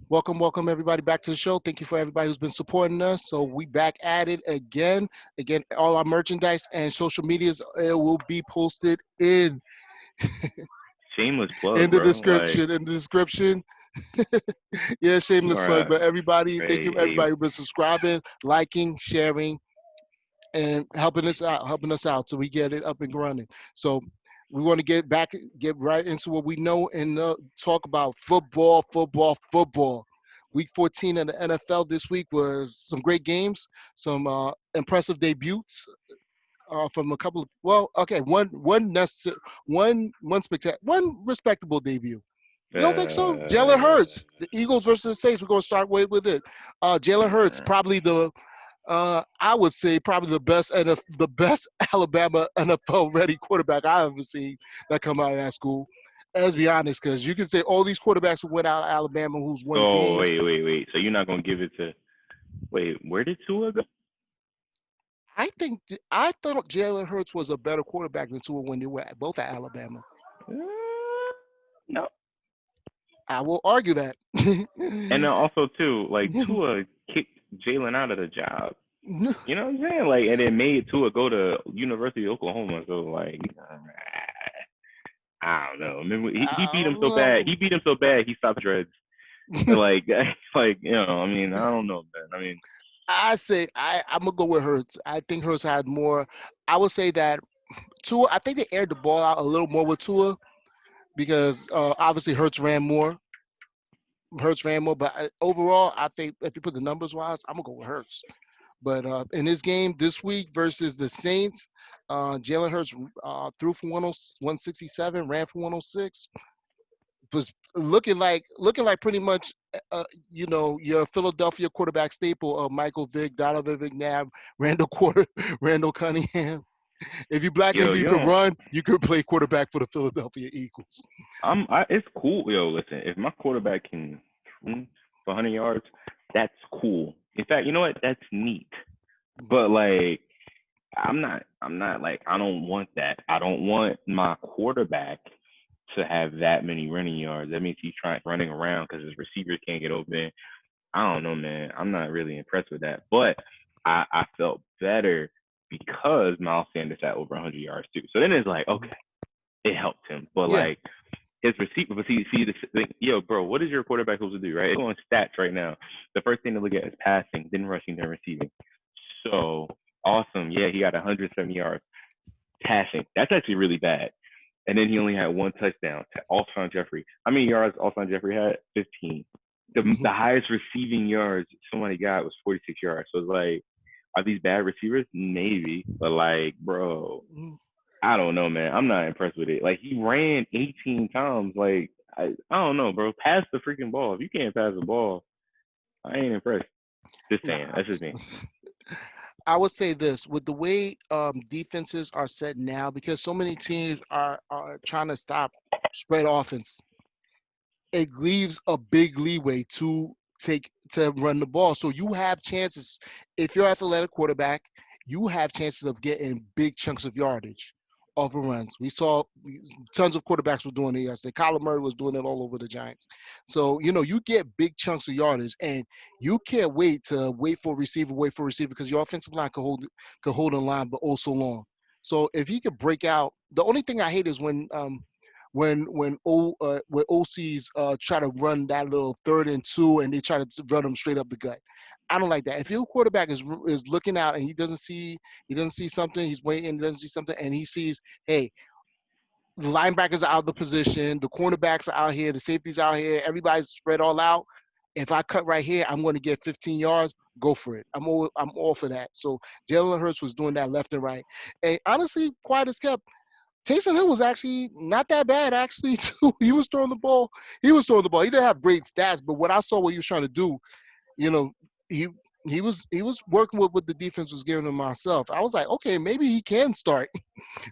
Welcome everybody back to the show. Thank you for everybody who's been supporting us. So we back at it again. Again, all our merchandise and social medias will be posted Shameless plug, in the bro. Like description. In the description, yeah, you shameless are plug. But everybody, thank you a everybody who's been subscribing, liking, sharing, and helping us out so we get it up and running. So we want to get right into what we know, and talk about football. Week 14 of the NFL this week was some great games, some impressive debuts from a couple of, well, okay, one necessary, one respectable debut. You don't think so? Jalen uh, Hurts, the Eagles versus the Saints. We're gonna start with it. Jalen Hurts, probably I would say probably the best Alabama NFL ready quarterback I ever seen that come out of that school. Let's be honest, because you can say all these quarterbacks who went out of Alabama who's won oh games. wait. So you're not gonna give it to wait? Where did Tua go? I thought Jalen Hurts was a better quarterback than Tua when they were both at Alabama. No. I will argue that. And then also too, like Tua kicked Jalen out of the job. You know what I'm saying? Like, and it made Tua go to University of Oklahoma. So like, I don't know. Remember, he I beat him don't so bad. know. He beat him so bad. He stopped dreads. Like, like you know. I mean, I don't know, man. I mean, I say I'm gonna go with Hurts. I think Hurts had more. I would say that Tua. I think they aired the ball out a little more with Tua because obviously Hurts ran more, but overall, I think if you put the numbers wise, I'm gonna go with Hurts. But in this game this week versus the Saints, Jalen Hurts threw for 167, ran for 106, was looking like pretty much your Philadelphia quarterback staple of Michael Vick, Donovan McNabb, Randall Quarter, Randall Cunningham. If you black and yo, if you you could know, run, you could play quarterback for the Philadelphia Eagles. it's cool. Yo, listen, if my quarterback can throw for 100 yards, that's cool. In fact, you know what? That's neat. But like, I'm not like, I don't want that. I don't want my quarterback to have that many running yards. That means he's trying running around because his receivers can't get open. I don't know, man. I'm not really impressed with that. But I felt better because Miles Sanders had over 100 yards too. So then it's like, okay, it helped him. But Yeah. like his receiver, but see yo, bro, what is your quarterback supposed to do, right? It's on stats right now. The first thing to look at is passing, then rushing, then receiving. So awesome, yeah, he got 170 yards passing. That's actually really bad. And then he only had one touchdown to Alshon Jeffrey. How many yards Alshon Jeffrey had? 15. The highest receiving yards somebody got was 46 yards. So it's like, are these bad receivers? Maybe, but like, bro, I don't know, man. I'm not impressed with it. Like he ran 18 times. Like I don't know, bro. Pass the freaking ball. If you can't pass the ball, I ain't impressed. Just saying. Nah. That's just me. I would say this with the way defenses are set now, because so many teams are trying to stop spread offense. It leaves a big leeway to run the ball. So you have chances if you're athletic quarterback, you have chances of getting big chunks of yardage off of runs. We saw tons of quarterbacks were doing it yesterday. Kyler Murray was doing it all over the Giants. So you get big chunks of yardage, and you can't wait for a receiver because your offensive line could hold a line, but also long. So if he could break out, the only thing I hate is when OCs try to run that little 3rd and 2 and they try to run them straight up the gut. I don't like that. If your quarterback is looking out and he doesn't see something, he's waiting, doesn't see something, and he sees, hey, the linebackers are out of the position, the cornerbacks are out here, the safeties out here, everybody's spread all out. If I cut right here, I'm going to get 15 yards. Go for it. I'm all for that. So Jalen Hurts was doing that left and right, and honestly, quiet as kept. Taysom Hill was actually not that bad, actually, too. He was throwing the ball. He was throwing the ball. He didn't have great stats, but what I saw what he was trying to do, you know, he he was working with what the defense was giving him myself. I was like, okay, maybe he can start.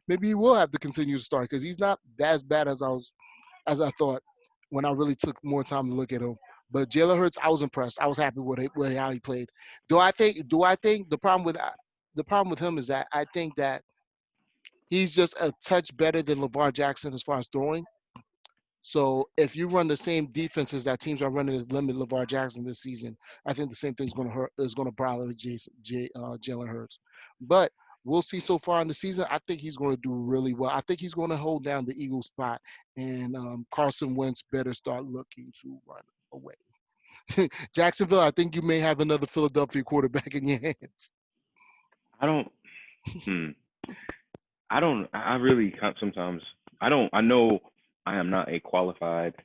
Maybe he will have to continue to start because he's not as bad as I thought when I really took more time to look at him. But Jalen Hurts, I was impressed. I was happy with how he played. Do I think the problem with him is that I think that he's just a touch better than LeVar Jackson as far as throwing. So if you run the same defenses that teams are running as limit LeVar Jackson this season, I think the same thing's going to hurt. Is going to bother Jalen Hurts. But we'll see. So far in the season, I think he's going to do really well. I think he's going to hold down the Eagles spot, and Carson Wentz better start looking to run away. Jacksonville, I think you may have another Philadelphia quarterback in your hands. I don't. Hmm. I don't. I really sometimes. I don't. I know I am not a qualified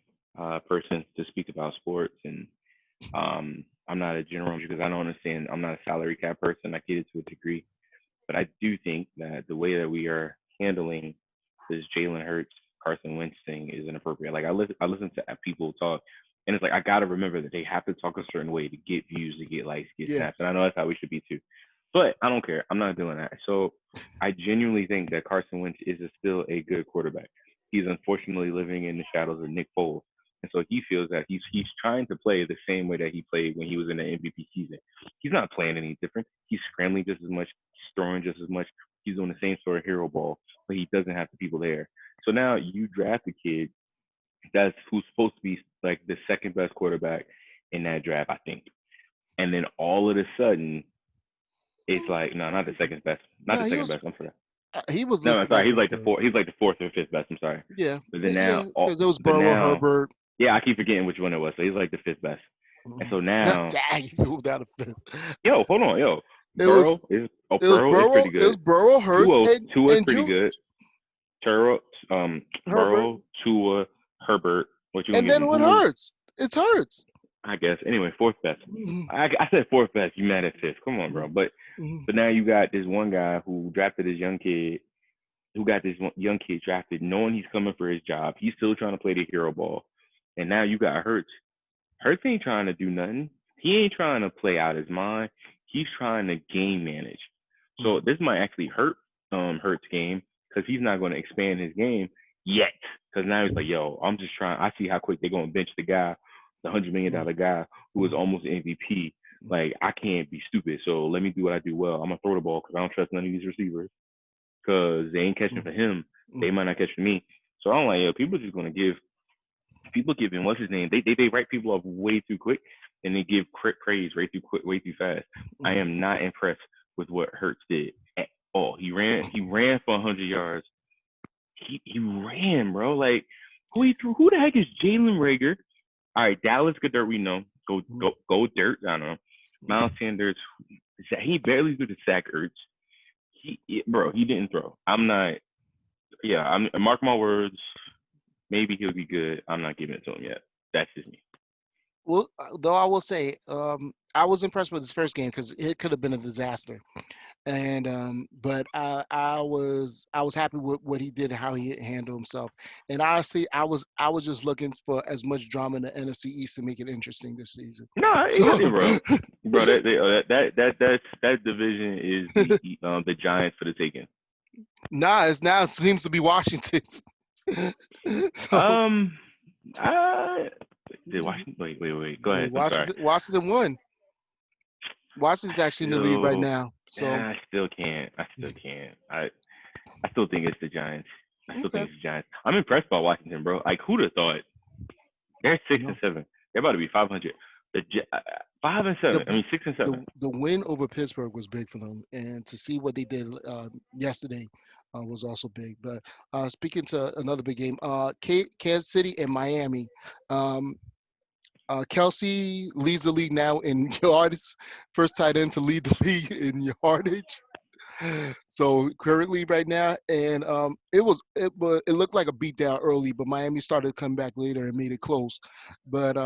person to speak about sports, and I'm not a general manager because I don't understand. I'm not a salary cap person. I get it to a degree, but I do think that the way that we are handling this Jalen Hurts, Carson Wentz thing is inappropriate. Like I listen to people talk, and it's like I gotta remember that they have to talk a certain way to get views, to get likes, get Yeah, snaps, and I know that's how we should be too. But I don't care. I'm not doing that. So I genuinely think that Carson Wentz is still a good quarterback. He's unfortunately living in the shadows of Nick Foles. And so he feels that he's trying to play the same way that he played when he was in the MVP season. He's not playing any different. He's scrambling just as much, he's throwing just as much. He's doing the same sort of hero ball, but he doesn't have the people there. So now you draft a kid that's who's supposed to be like the second best quarterback in that draft, I think. And then all of a sudden, it's like no, not the second best, not no, the second best. I'm sorry. he was No, I'm listed sorry. like He's the like the third. fourth. He's like the fourth or fifth best. I'm sorry. Yeah, But then yeah, now, all, because it was but Burrow, now, Herbert. yeah, I keep forgetting which one it was. So he's like the fifth best. And so now, Dang, he moved out of fifth. yo, hold on, yo, It was Burrow is pretty It was good. Burrow, Hurts, Tua is and pretty good. Turo, Herbert, Burrow, Tua, Herbert. What you gonna and give then him? what Who was? Hurts? It's Hurts. I guess anyway, fourth best. Mhm, I said fourth best. You mad at fifth? Come on, bro. mhm, But mhm, now you got this one guy who drafted this young kid who got this young kid drafted, knowing he's coming for his job. He's still trying to play the hero ball. And now you got Hurts. Hurts ain't trying to do nothing. He ain't trying to play out his mind. He's trying to game manage. So mhm, this might actually hurt Hurts' game because he's not going to expand his game yet. Because now he's like, yo, I'm just trying. I see how quick they're going to bench the guy, the $100 million guy who was mhm, almost MVP. Like, I can't be stupid. So let me do what I do well. I'm going to throw the ball because I don't trust none of these receivers because they ain't catching mhm, for him. They mhm, might not catch for me. So I'm like, yo, people are just gonna give people giving what's his name? They write people off way too quick and they give praise way too quick, way too fast. I mhm. am not impressed with what Hurts did at all. He ran for 100 yards. He ran, bro. Like who he threw? Who the heck is Jalen Rager? All right, Dallas Goddard, we know. Go dirt. I don't know. Miles Sanders, he barely threw the sack Ertz. Bro, he didn't throw. I'm not. Yeah, mark my words. Maybe he'll be good. I'm not giving it to him yet. That's just me. Well, though I will say, I was impressed with his first game because it could have been a disaster. And but I was happy with what he did and how he handled himself. And honestly, I was just looking for as much drama in the NFC East to make it interesting this season. No, ain't So nothing, bro, that division is the Giants for the taking. now it seems to be Washington's. So Um, I did Washington. Wait. Go ahead. I'm sorry. Washington won. Washington's actually in the lead right Still, now. So I still can't. I still can't. I still think it's the Giants. I still okay, think it's the Giants. I'm impressed by Washington, bro. Like, who'd have thought? They're I six and know. seven. They're about to be 500. The 5 and 7. I the mean 6 and 7. the win over Pittsburgh was big for them, and to see what they did yesterday was also big. But speaking to another big game, Kansas City and Miami. Um, Kelsey leads the league now in yards, first tight end to lead the league in yardage. So currently, right now, and it looked like a beatdown early, but Miami started to come back later and made it close. But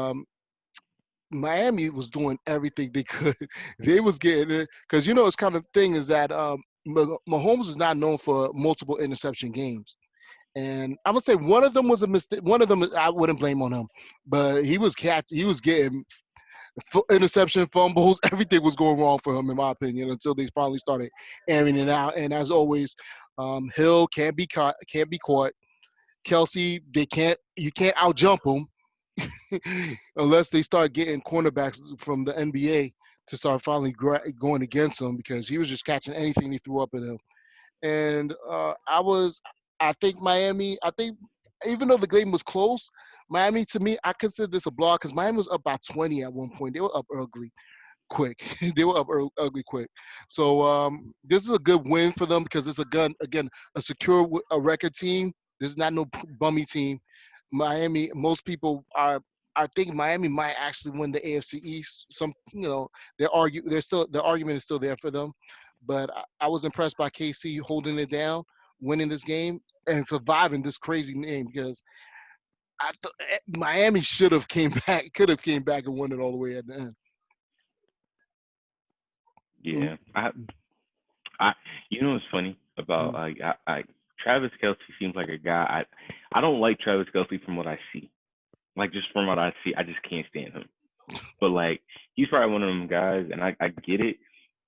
Miami was doing everything they could. They was getting it because it's kind of thing is that Mahomes is not known for multiple interception games, and I'm gonna say one of them was a mistake. One of them I wouldn't blame on him, but he was getting interception, fumbles, everything was going wrong for him in my opinion until they finally started airing it out. And as always, Hill can't be caught. Kelsey, you can't out jump him unless they start getting cornerbacks from the NBA to start finally going against him because he was just catching anything they threw up at him. And I think Miami. I think even though the game was close, Miami, to me, I consider this a blowout because Miami was up by 20 at one point. They were up ugly quick. They were up ugly quick. So this is a good win for them because it's a gun again a secure a record team. This is not no bummy team. Miami. Most people are. I think Miami might actually win the AFC East. The argument is still there for them, but I was impressed by KC holding it down, winning this game, and surviving this crazy name because Miami should have came back, could have came back and won it all the way at the end. Yeah, I, you know what's funny about Travis Kelce seems like a guy. I don't like Travis Kelce from what I see. Like just from what I see, I just can't stand him. But like he's probably one of them guys, and I get it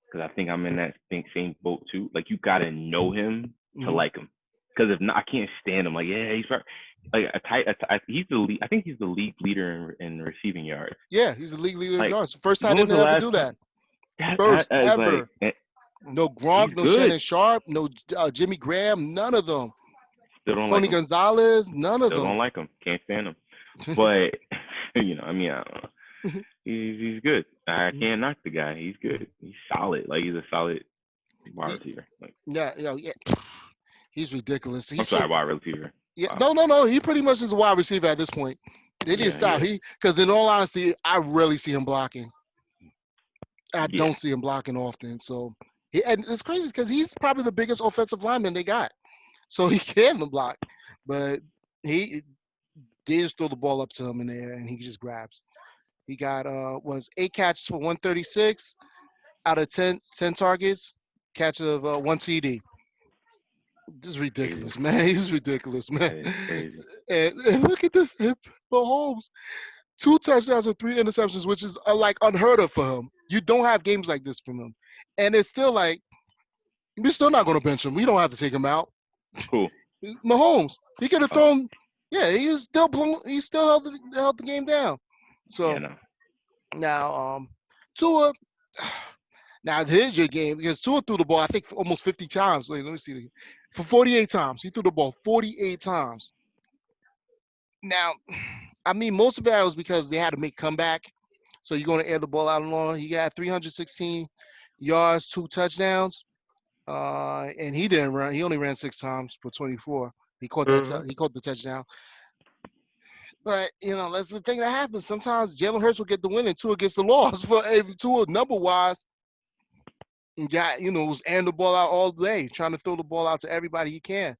because I think I'm in that same boat too. Like you gotta know him to like him, because if not, I can't stand him. Like yeah, he's probably, like he's the lead. I think he's the league leader in receiving yards. Yeah, he's the league leader in Like yards. First time when was they the ever last do time? that. That First is ever. like No he's Gronk, no good. Shannon Sharp, no Jimmy Graham, none of them. Still don't like Tony him. Gonzalez, none of Still them. don't like him. Can't stand him. But I mean, I don't know. He's good. I can't knock the guy. He's good. He's solid. Like he's a solid wide receiver. Like Yeah. He's ridiculous. I'm He's sorry, so wide receiver. yeah. Wow. No. He pretty much is a wide receiver at this point. They didn't stop. Yeah. Because in all honesty, I rarely see him blocking. I Yeah. don't see him blocking often. So and it's crazy because he's probably the biggest offensive lineman they got. So he can block, but they just throw the ball up to him in there and he just grabs. He got was 8 catches for 136 out of 10 targets, catch of 1 TD. This is Crazy. ridiculous, man. He's ridiculous, man. That is crazy. And look at this, Mahomes, 2 touchdowns and 3 interceptions, which is like unheard of for him. You don't have games like this from him, and it's still like we're still not going to bench him. We don't have to take him out. Cool. Mahomes, he could have Oh, thrown. Yeah, he was still blown. He still held the game down. yeah, So no. now, Tua. Now here's your game because Tua threw the ball I think for almost 50 times. Wait, let me see. For 48 times, he threw the ball 48 times. Now, I mean, most of it was because they had to make comeback. So you're going to air the ball out long. He got 316 yards, 2 touchdowns, and he didn't run. He only ran 6 times for 24. He caught that. He caught the touchdown. But that's the thing that happens. Sometimes Jalen Hurts will get the win and Tua gets the loss. For Tua number wise, got was airing the ball out all day, trying to throw the ball out to everybody he can.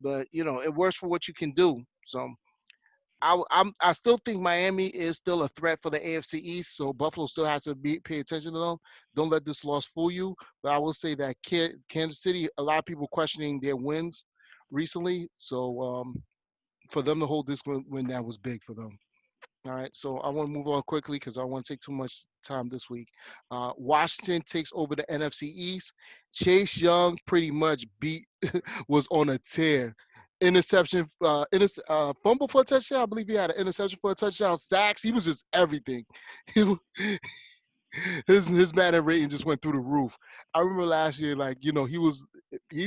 But it works for what you can do. So I still think Miami is still a threat for the AFC East. So Buffalo still has to pay attention to them. Don't let this loss fool you. But I will say that Kansas City, a lot of people questioning their wins recently. So for them to hold this win, that was big for them. All right, so I want to move on quickly because I don't want to take too much time this week. Washington takes over the NFC East. Chase Young pretty much was on a tear. Interception, fumble for a touchdown. I believe he had an interception for a touchdown. Sacks. He was just everything. His Madden rating just went through the roof. I remember last year, like he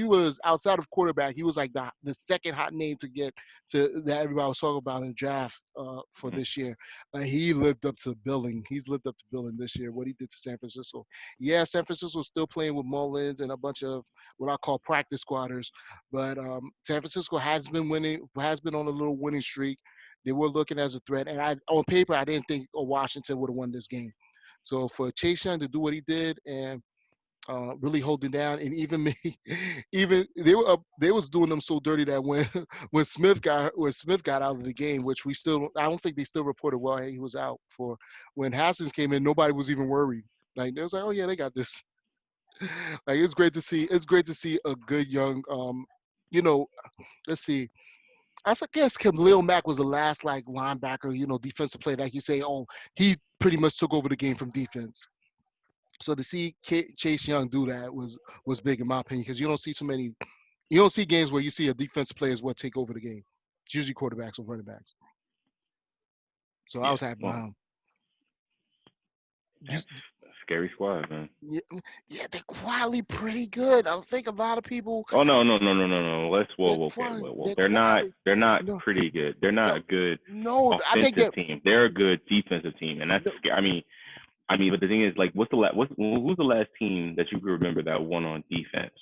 was outside of quarterback. He was like the second hot name to get to that everybody was talking about in the draft for this year. He lived up to billing. He's lived up to billing this year. What he did to San Francisco. Yeah, San Francisco is still playing with Mullins and a bunch of what I call practice squatters, but San Francisco has been winning. Has been on a little winning streak. They were looking as a threat, and on paper I didn't think Washington would have won this game. So for Chase Young to do what he did and really holding down, and even me, even they was doing them so dirty that when Smith got out of the game, which I don't think they still reported well he was out for when Haskins came in, nobody was even worried. Like they was like, oh yeah, they got this. Like it's great to see a good young let's see. I guess Khalil Mack was the last like linebacker, defensive player like you say, oh, he pretty much took over the game from defense. So to see Chase Young do that was big in my opinion because you don't see games where you see a defensive player is what take over the game. It's usually quarterbacks or running backs. So I Yeah. was happy Well, behind him. that's scary squad, man. Yeah, yeah, they're quietly pretty good. I think a lot of people Oh no, no, no, no, no, no. Let's they're okay, quiet. whoa. They're quietly They're not no pretty good. They're no not a good no. I think offensive that team. They're a good defensive team, and that's no, scary. I mean, but the thing is, like, who's the last team that you can remember that won on defense?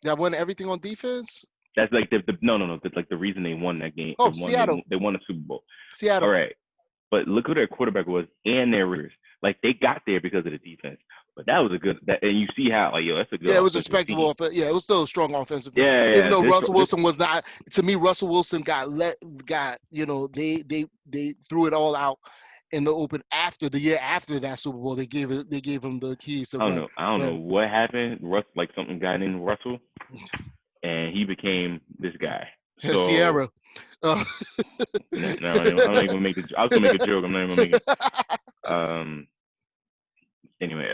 that won everything on defense. That's like the no, no, no. That's like the reason they won that game. Oh, Seattle, They won a Super Bowl. All Seattle. right, but look who their quarterback was and their receivers. Like they got there because of the defense. But that was a good that, and you see how like yo, that's a good Yeah, it was offensive respectable. team. Yeah, it was still a strong offensive team. Yeah, Even yeah. though Russell This Wilson was not, to me, Russell Wilson got they threw it all out in the open after the year after that Super Bowl. They gave him the keys to I don't run. know. I don't know But what happened. Like something got in Russell, and he became this guy. So Sierra. Uh, no, no, I'm not even gonna make it. I was gonna make a joke. I'm not even gonna make it. Um. Anyway.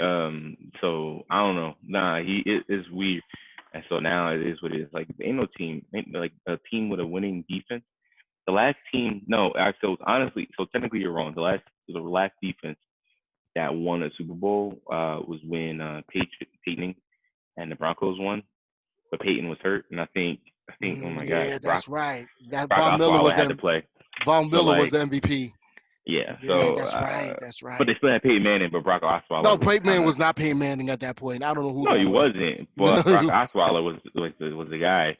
So I don't know. Nah. It is weird. And so now it is what it is. Like ain't no team, ain't like a team with a winning defense. The last team, no, so honestly, so technically you're wrong. The last defense that won a Super Bowl was when Peyton and the Broncos won, but Peyton was hurt, and I think, oh my gosh, yeah, that's right. That Brock Von Miller Osweiler was had the to play. Von So Miller was like, the MVP. yeah, Yeah, so that's right. That's but they right. still had Peyton Manning, but Brock No, Osweiler was Peyton kind Manning of was not Peyton Manning at that point. I don't know who no, that he was. wasn't, No, but he Brock was. Osweiler was the guy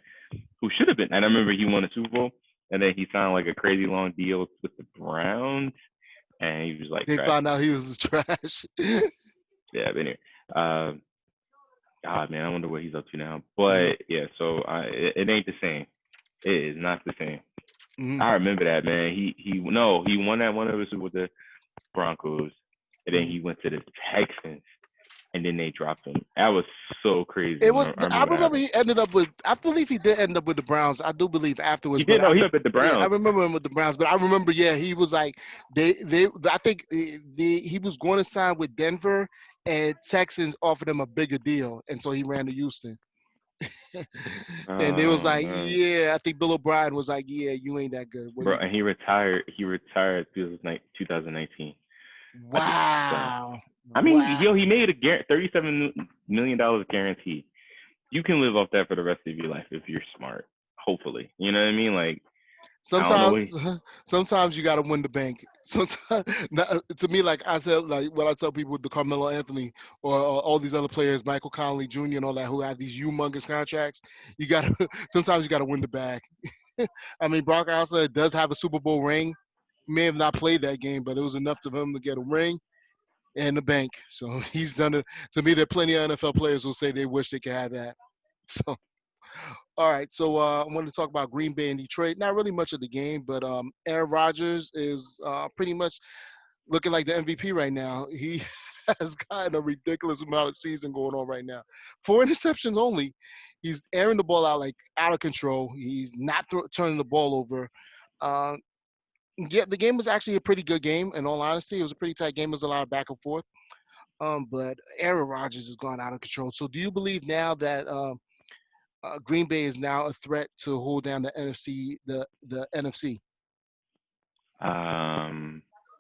who should have been. And I remember he won a Super Bowl, and then he signed like a crazy long deal with the Browns, and he was like They trash. found out he was trash. Yeah, but anyway, God man, I wonder what he's up to now. Mhm, But yeah, so it ain't the same. It is not the same. mhm, I remember that man. He won that one episode with the Broncos, and then mhm. he went to the Texans, and then they dropped him. That was so crazy. It was. I I remember that remember happened. he ended up with. I believe he did end up with the Browns. I do believe afterwards, He but did know he up at the yeah, I Browns. remember him with the Browns. But I remember, yeah, he was like they. I think he was going to sign with Denver, and Texans offered him a bigger deal, and so he ran to Houston. And they was Oh like, man, yeah, I think Bill O'Brien was like, yeah, you ain't that good. What bro, you? and he retired. He retired 2019. I just don't. Wow, I mean, wow. he made a $37 million guarantee. You can live off that for the rest of your life if you're smart. Hopefully, you know what I mean. Like I don't know. Sometimes, sometimes you gotta win the bank. Sometimes, to me, like I said, like what I tell people with the Carmelo Anthony or all these other players, Michael Conley Jr. and all that, who have these humongous contracts, you gotta sometimes you gotta win the bag. I mean, Brock Osweiler does have a Super Bowl ring. He may have not played that game, but it was enough for him to get a ring and the bank. So he's done it. To me, there are plenty of NFL players who say they wish they could have that. So. All right, so I wanted to talk about Green Bay and Detroit. Not really much of the game, but Aaron Rodgers is pretty much looking like the MVP right now. He has gotten a ridiculous amount of season going on right now. 4 interceptions only. He's airing the ball out like out of control. He's not turning the ball over. Uh, yeah, the game was actually a pretty good game. In all honesty, it was a pretty tight game. It was a lot of back and forth. But Aaron Rodgers has gone out of control. So, do you believe now that Green Bay is now a threat to hold down the NFC. The NFC.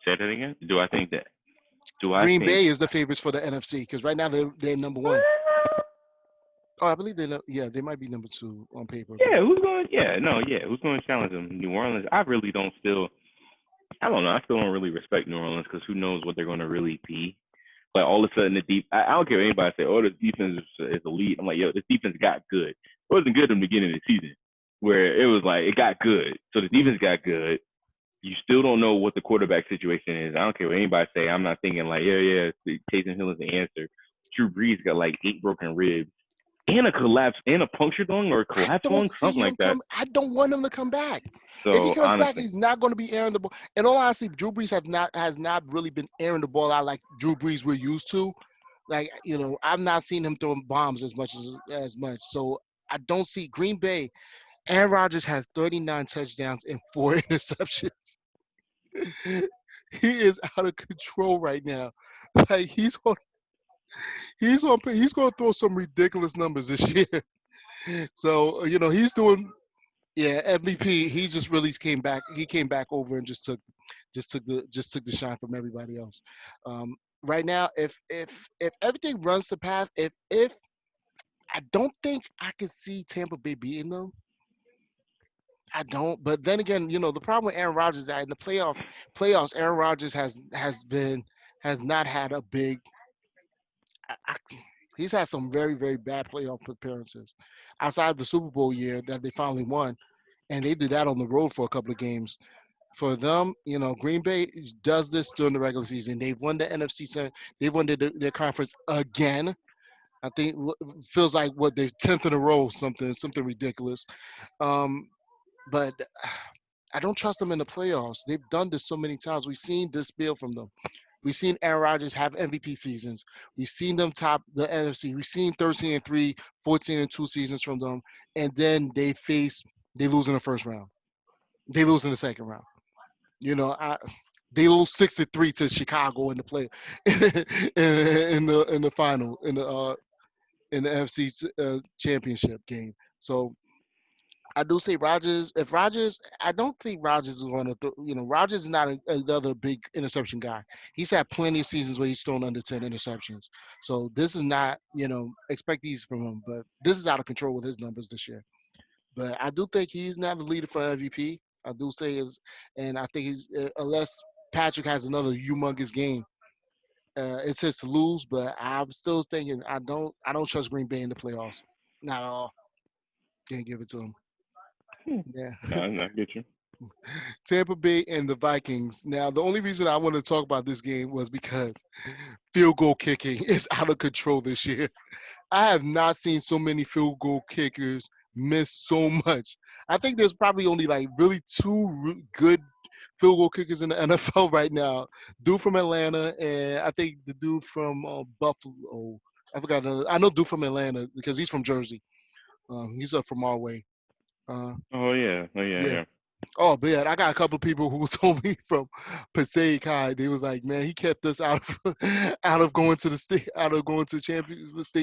Say that again. Do I think that? Do I Green think? Bay is the favorites for the NFC because right now they're number one. Oh, I believe yeah, they might be number two on paper, but Yeah, who's going? Yeah, no, yeah, who's going to challenge them? New Orleans. I really don't still. I don't know. I still don't really respect New Orleans because who knows what they're going to really be. Like all of a sudden, I don't care what anybody say. Oh, this defense is elite. I'm like, yo, this defense got good. It wasn't good in the beginning of the season, where it was like it got good. So the mhm. defense got good. You still don't know what the quarterback situation is. I don't care what anybody say. I'm not thinking like, yeah, Taysom Hill is the answer. Drew Brees got like 8 broken ribs and a collapse and a punctured lung or a I collapsed don't lung, see something him like that. come. I don't want him to come back. If he So comes back, honestly, he's not going to be airing the ball. In all honesty, Drew Brees has not really been airing the ball out like Drew Brees we're used to. Like I've not seen him throwing bombs as much. So I don't see Green Bay. Aaron Rodgers has 39 touchdowns and 4 interceptions. He is out of control right now. Like he's going to throw some ridiculous numbers this year. So he's doing MVP. He just really came back. He came back over and just took the shine from everybody else. Um, right now, if everything runs the path, if I don't think I could see Tampa Bay beating them. I don't. But then again, the problem with Aaron Rodgers is that in the playoffs, Aaron Rodgers has not had a big. I, he's had some very very bad playoff appearances outside of the Super Bowl year that they finally won, and they did that on the road for a couple of games. For them, Green Bay does this during the regular season. They've won the NFC Center. They've won their conference again. I think feels like what they 10th in a row, something ridiculous. Um, but I don't trust them in the playoffs. They've done this so many times. We've seen this spiel from them. We've seen Aaron Rodgers have MVP seasons. We've seen them top the NFC. We've seen 13-3, 14-2 seasons from them, and then they lose in the first round. They lose in the second round. You know, I, they lose 6-3 to Chicago in the play in the final in the NFC championship game. So I do say Rogers. If Rogers, I don't think Rogers is going to. Rogers is not another big interception guy. He's had plenty of seasons where he's thrown under 10 interceptions. So this is not. Expect these from him. But this is out of control with his numbers this year. But I do think he's not the leader for MVP. I do say and I think he's unless Patrick has another humongous game, it's his to lose. But I'm still thinking I don't trust Green Bay in the playoffs. Not at all. Can't give it to him. Yeah. No, I get you. Tampa Bay and the Vikings. Now, the only reason I want to talk about this game was because field goal kicking is out of control this year. I have not seen so many field goal kickers miss so much. I think there's probably only like really two good field goal kickers in the NFL right now. Dude from Atlanta, and I think the dude from Buffalo. I forgot. I know dude from Atlanta because he's from Jersey. He's up from our way. Uh, Oh yeah, oh yeah, yeah. yeah. Oh, but yeah, I got a couple of people who told me from Passaic High. They was like, man, he kept us out of out of going to state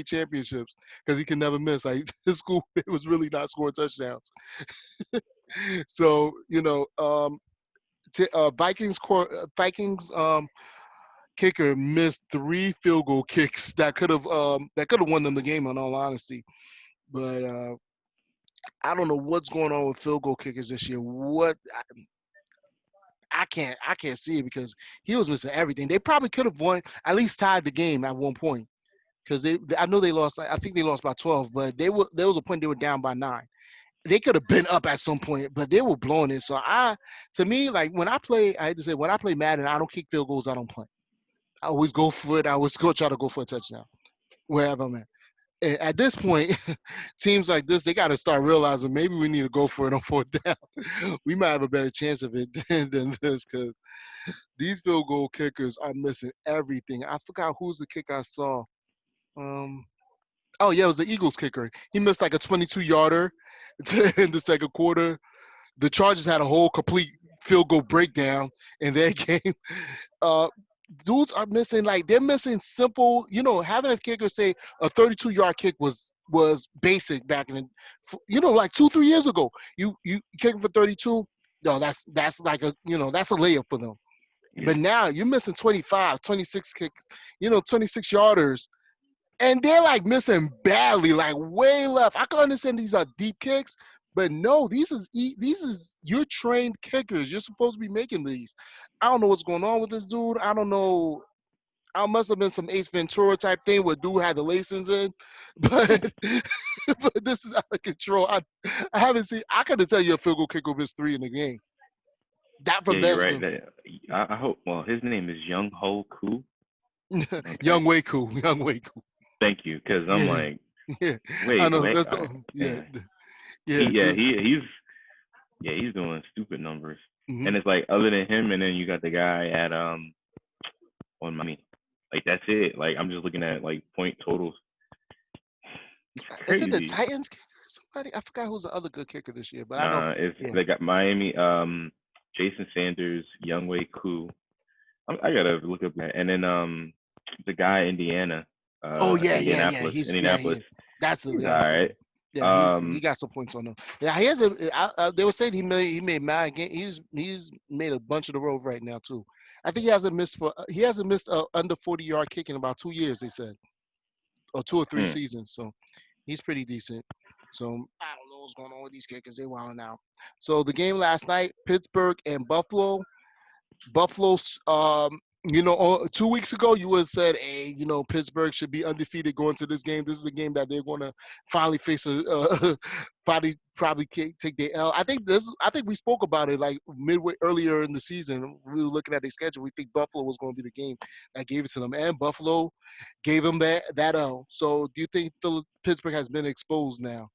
championships because he can never miss. Like his school, they was really not scoring touchdowns. So Vikings kicker missed three field goal kicks that could have won them the game. In all honesty, but I don't know what's going on with field goal kickers this year. I can't see it because he was missing everything. They probably could have won, at least tied the game at one point. Because I know they lost. I think they lost by 12, but there was a point they were down by 9. They could have been up at some point, but they were blowing it. So to me, like when I play, I had to say when I play Madden, I don't kick field goals. I don't punt. I always go for it. I always go try to go for a touchdown wherever I'm at. At this point, teams like this, they got to start realizing maybe we need to go for it on fourth down. We might have a better chance of it than this because these field goal kickers are missing everything. I forgot who's the kick I saw. Um, oh yeah, it was the Eagles kicker. He missed like a 22-yarder in the second quarter. The Chargers had a whole complete field goal breakdown in their game. Uh, Dudes are missing they're missing simple. Having a kicker say a 32-yard kick was basic back in like 2-3 years ago. You kicking for 32. No, that's like that's a layup for them. Yeah, But now you're missing 25, 26 kick, 26 yarders, and they're like missing badly, like way left. I can understand these are deep kicks, but no, these is you're trained kickers. You're supposed to be making these. I don't know what's going on with this dude. I don't know. I must have been some Ace Ventura type thing where dude had the lacings in, but but this is out of control. I haven't seen. I couldn't tell you a field goal kicker missed 3 in the game. That yeah, from you're that right. I hope. Well, his name is Young Ho Koo. Okay, young Waku, young Waku. thank you. Cause I'm Yeah, like, yeah. I wait, know. wait. That's the yeah, Yeah, yeah. Dude. he's doing stupid numbers. Hmm. And it's like other than him, and then you got the guy at on Miami. Like that's it. Like I'm just looking at like point totals. It's Is it the crazy. Titans kicker? Somebody I forgot who's the other good kicker this year, but I know. Nah, it's Yeah. they got Miami, Jason Sanders, Youngway Koo. I gotta look up that. And then the guy Indiana, Oh yeah, yeah, yeah. He Indianapolis. is. That's the He's all yeah. That's right. the yeah. He Um, got some points on him. Yeah, he has a. They were saying he made mad game. He's made a bunch of the road right now too. I think he hasn't missed a under 40-yard kick in about 2 years. They said, or 2 or 3 Hmm. seasons. So he's pretty decent. So I don't know what's going on with these kickers. They're wilding out. So the game last night, Pittsburgh and Buffalo. Buffalo's, 2 weeks ago, you would have said, hey, Pittsburgh should be undefeated going to this game. This is the game that they're going to finally face probably take their L. I think we spoke about it like midway earlier in the season. We were looking at their schedule. We think Buffalo was going to be the game that gave it to them, and Buffalo gave them that L. So do you think Pittsburgh has been exposed now?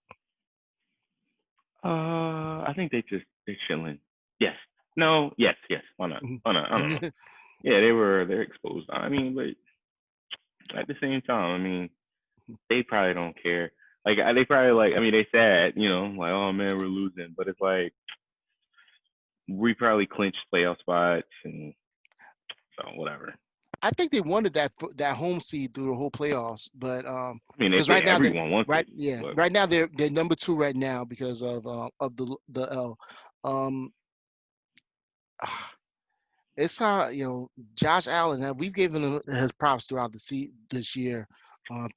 I think they're chilling. Yes. No. Yes. Yes. Why not? Why not? I don't know. Yeah, they're exposed. I mean, but at the same time, I mean, they probably don't care. Like they probably like. I mean, they sad. Like, oh man, we're losing. But it's like we probably clinched playoff spots and so whatever. I think they wanted that home seed through the whole playoffs, but I mean, because right now they're everyone wants right, it, yeah, but right now they're number two right now because of the L. Um, it's Josh Allen. We've given him his props throughout this year,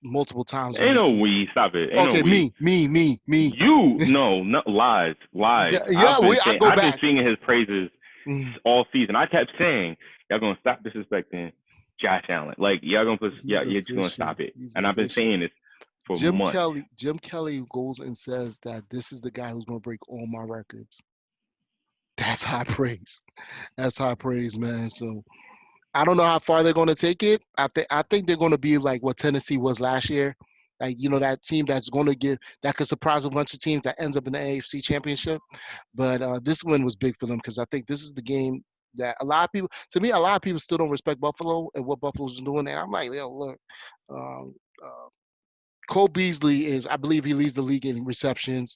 multiple times on ain't this no season. we. Stop it. Ain't no Okay, we. me. You no, no lies, lies. Yeah, yeah, I go I've been back. singing his praises Mm, all season. I kept saying, y'all gonna stop disrespecting Josh Allen. Like y'all gonna put, yeah, he's a you're just gonna vicious. stop it. He's a And I've been vicious. saying this for months. Jim Kelly goes and says that this is the guy who's going to break all my records. That's high praise. That's high praise, man. So I don't know how far they're going to take it. I think they're going to be like what Tennessee was last year. Like that team that's going to get that could surprise a bunch of teams that ends up in the AFC Championship. But this win was big for them because I think this is the game that a lot of people still don't respect Buffalo and what Buffalo's doing. And I'm like, yo, look, um, uh, Cole Beasley I believe he leads the league in receptions.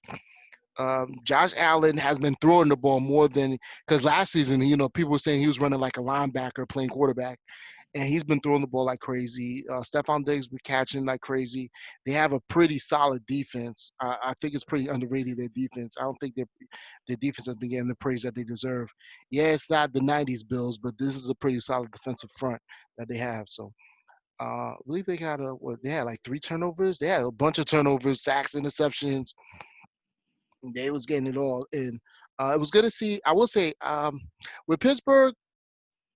Josh Allen has been throwing the ball more than because last season, people were saying he was running like a linebacker playing quarterback, and he's been throwing the ball like crazy. Stephon Diggs been catching like crazy. They have a pretty solid defense. I think it's pretty underrated, their defense. I don't think their defense has been getting the praise that they deserve. Yeah, it's not the '90s Bills, but this is a pretty solid defensive front that they have. So. I believe they had like 3 turnovers. They had a bunch of turnovers, sacks, interceptions. They was getting it all, and it was good to see. I will say, with Pittsburgh,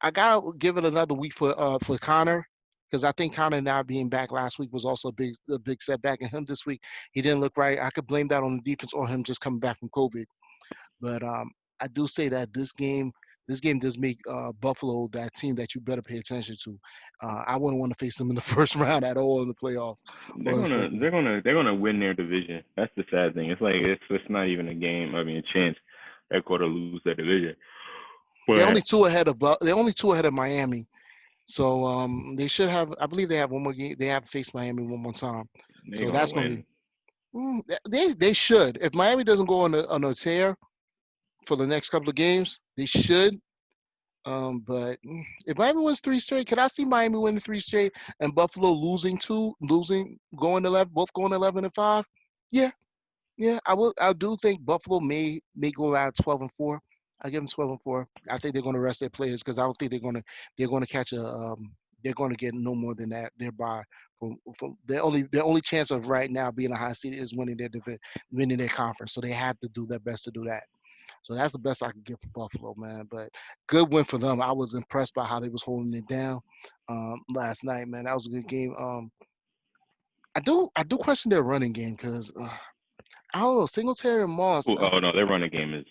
I gotta give it another week for Connor because I think Connor not being back last week was also a big setback. And him this week, he didn't look right. I could blame that on the defense or him just coming back from COVID. But I do say that this game does make Buffalo that team that you better pay attention to. I wouldn't want to face them in the first round at all in the playoffs They're or the gonna second. they're gonna they're gonna win their division. That's the sad thing. It's like it's not even a game. I mean, a chance that quarter lose their division. They're But only two ahead of they're only two ahead of Miami. So they should have. I believe they have one more game. They have faced Miami one more time. they're So gonna that's gonna be. win. They should. If Miami doesn't go on a tear for the next couple of games, they should. But if Miami wins 3 straight, can I see Miami winning 3 straight and Buffalo going 11, both going 11-5? Yeah, yeah. I will. I do think Buffalo may go out 12-4. I give them 12-4. I think they're going to rest their players because I don't think they're going to catch a they're going to get no more than that thereby from their only chance of right now being a high seed is winning their conference. So they have to do their best to do that. So that's the best I could get for Buffalo, man. But good win for them. I was impressed by how they was holding it down last night, man. That was a good game. I do question their running game because I don't know Singletary and Moss. Oh no, their running game is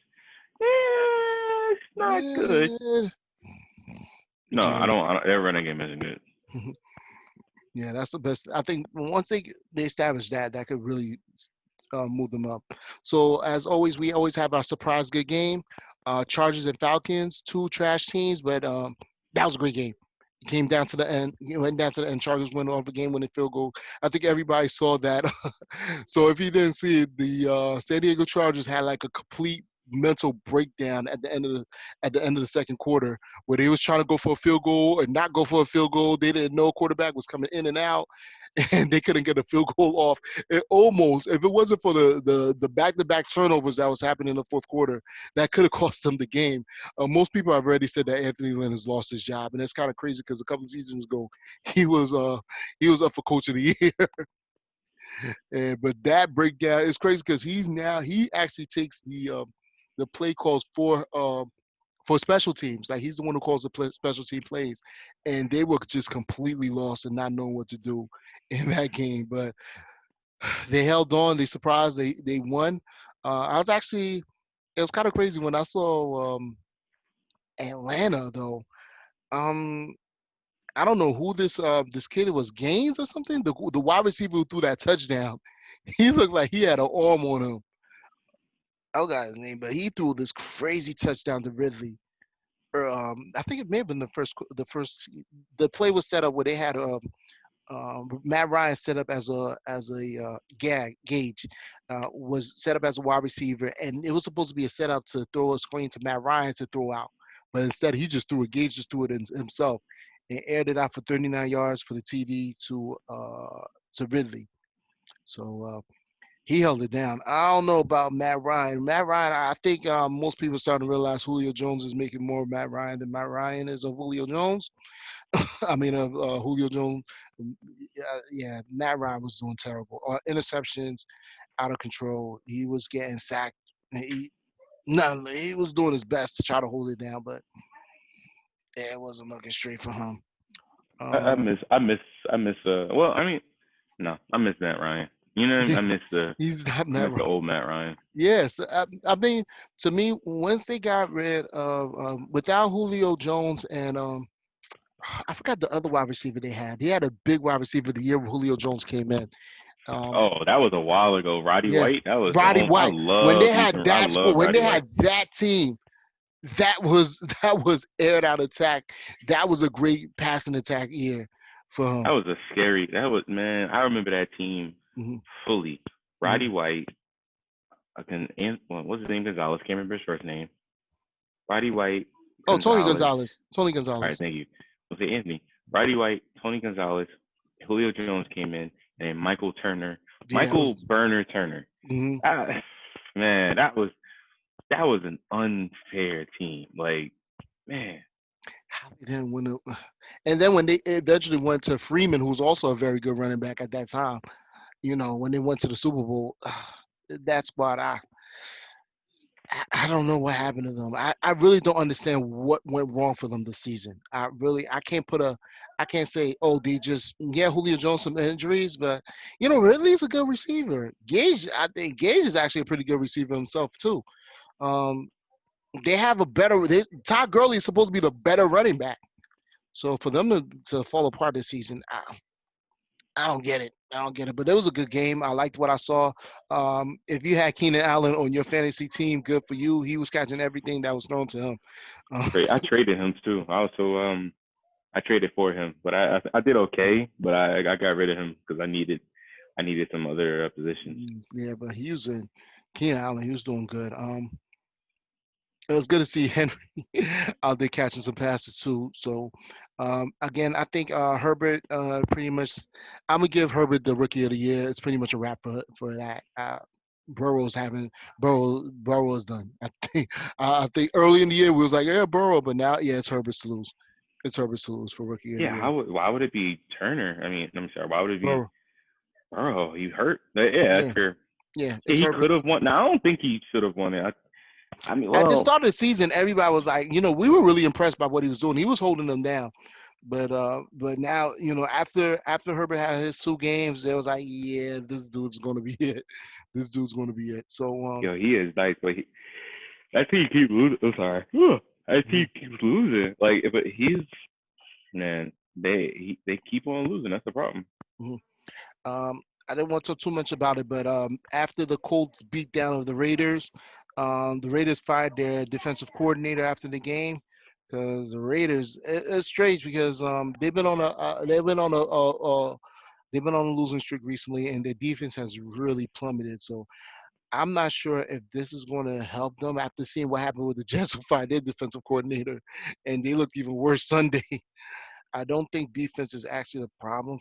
it's not good. Man, No, I yeah, don't. Their running game isn't good. yeah, that's the best. I think once they establish that could really move them up. So as always, we always have our surprise good game. Chargers and Falcons, two trash teams, but that was a great game. It came down to the end. It went down to the end. Chargers went over the game winning field goal. I think everybody saw that. So if you didn't see it, the San Diego Chargers had like a complete mental breakdown at the end of the second quarter where they was trying to go for a field goal and not go for a field goal. They didn't know quarterback was coming in and out, and they couldn't get a field goal off. It almost, if it wasn't for the back-to-back turnovers that was happening in the fourth quarter, that could have cost them the game. Most people have already said that Anthony Lynn has lost his job, and it's kind of crazy because a couple of seasons ago he was up for coach of the year. But that breakdown is crazy because he actually takes the play calls for special teams. Like he's the one who calls the special team plays, and they were just completely lost and not knowing what to do in that game. But they held on. They surprised. They won. I was actually it was kind of crazy when I saw Atlanta though. Um, I don't know who this kid was, Gaines or something. The wide receiver who threw that touchdown. He looked like he had an arm on him. I forgot his name, but he threw this crazy touchdown to Ridley. I think it may have been the play was set up where they had Matt Ryan set up as a gauge was set up as a wide receiver, and it was supposed to be a setup to throw a screen to Matt Ryan to throw out, but instead he just threw a gauge, just threw it in himself and aired it out for 39 yards for the TD to Ridley. So he held it down. I don't know about Matt Ryan. Matt Ryan, I think most people are starting to realize Julio Jones is making more of Matt Ryan than Matt Ryan is of Julio Jones. I mean, of Julio Jones. Yeah, Matt Ryan was doing terrible. Interceptions, out of control. He was getting sacked. He was doing his best to try to hold it down, but yeah, it wasn't looking straight for him. I, I Uh, miss I miss I miss well I mean no I miss Matt Ryan. You know he's not I Matt miss the Ryan. old Matt Ryan. Yes, I mean, to me, once they got rid of without Julio Jones and I forgot the other wide receiver they had. They had a big wide receiver the year Julio Jones came in. Um, Oh, that was a while ago. Roddy yeah, White. That was the Roddy only. I White. When they love me had some. I that score, love when they Roddy White. had that team, that was aired out attack. That was a great passing attack year for That him. was a scary. That was man. I remember that team Hmm. fully. Hmm. Roddy White. I can. What's his name? Gonzalez. Can't remember his first name. Roddy White. Oh, Tony Gonzalez. Gonzalez. Tony All right. Gonzalez. Thank you. We'll say Anthony. Roddy White. Tony Gonzalez. Julio Jones came in, and then Michael Turner. Yeah, it Michael was. Burner Turner. Hmm. Ah, man, that was an unfair team. Like, man, How they didn't win it. And then when they eventually went to Freeman, who's also a very good running back at that time, when they went to the Super Bowl, that squad, I don't know what happened to them. I really don't understand what went wrong for them this season. I can't say, oh, they just, yeah, Julio Jones some injuries, but Ridley's a good receiver. I think Gage is actually a pretty good receiver himself too. Um, they have Todd Gurley is supposed to be the better running back. So for them to fall apart this season, I don't get it. I don't get it. But it was a good game. I liked what I saw. If you had Keenan Allen on your fantasy team, good for you. He was catching everything that was thrown to him. Uh, I traded him too. I also I traded for him, but I did okay, but I got rid of him because I needed some other positions. yeah, but Keenan Allen. He was doing good. It was good to see Henry out there catching some passes too. So again, I think Herbert pretty much. I'm gonna give Herbert the Rookie of the Year. It's pretty much a wrap for that. Burrow's having Burrow is done. I think early in the year we was like, yeah, Burrow, but now yeah, it's Herbert's to lose. It's Herbert's to lose for Rookie of the Yeah, Year. why would it be Turner? I mean, I'm sorry, why would it be Burrow, Burrow? He hurt. Yeah, that's yeah, fair. yeah, Yeah, it's he Herbert. could have won. Now I don't think he should have won it. I mean, At the well, start of the season, everybody was like, we were really impressed by what he was doing. He was holding them down. But now, after Herbert had his 2 games, it was like, yeah, this dude's gonna be it. This dude's gonna be it. So he is nice, but that team keep losing. I'm sorry. That mhm, team keeps losing. Like, but he's man, they keep on losing. That's the problem. mhm. I didn't want to talk too much about it, but after the Colts beat down of the Raiders fired their defensive coordinator after the game because the Raiders. It's strange because they've been on a losing streak recently, and their defense has really plummeted. So I'm not sure if this is going to help them after seeing what happened with the Jets who fired their defensive coordinator, and they looked even worse Sunday. I don't think defense is actually the problem.